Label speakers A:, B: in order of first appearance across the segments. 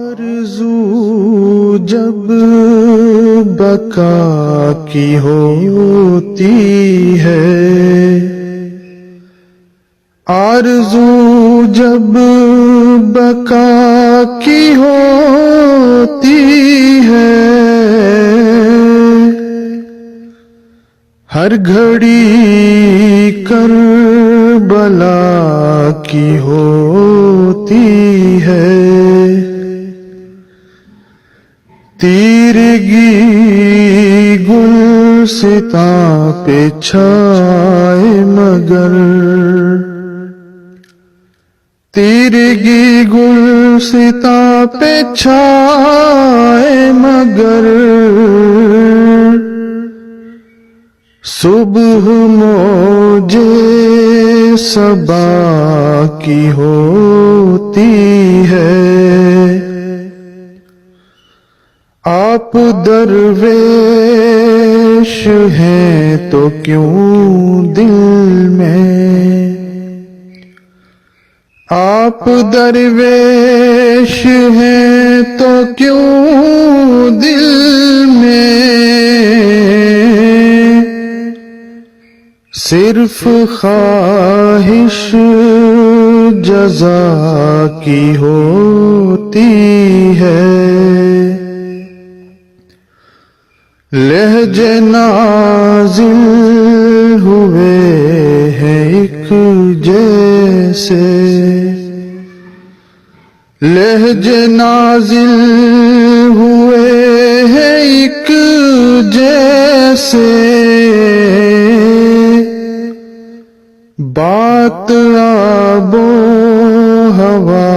A: آرزو جب بقا کی ہوتی ہے، آرزو جب بقا کی ہوتی ہے، ہر گھڑی کربلا کی ہوتی ہے، تیرگی گلستاں پہ چھائے مگر، تیرگی گلستاں پہ چھائے مگر، صبح موجے صبا کی ہوتی ہے، آپ درویش ہیں تو کیوں دل میں، آپ درویش ہیں تو کیوں دل میں، صرف خواہش جزا کی ہوتی ہے، لہجے نازل ہوئے ہیں ایک جیسے، لہجے نازل ہوئے ہیں ایک جیسے، بات آب و ہوا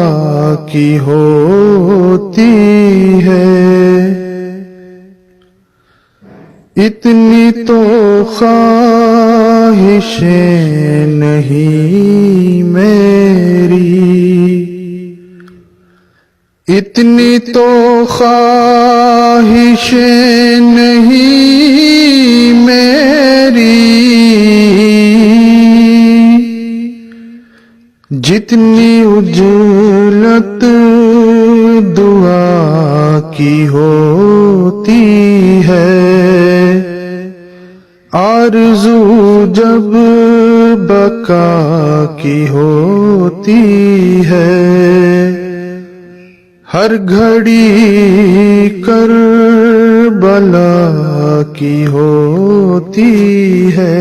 A: کی ہوتی ہے، اتنی تو خواہشیں نہیں میری، اتنی تو خواہشیں نہیں میری، جتنی اجلت دعا کی ہوتی ہے، آرزو جب بقا کی ہوتی ہے، ہر گھڑی کربلا کی ہوتی ہے۔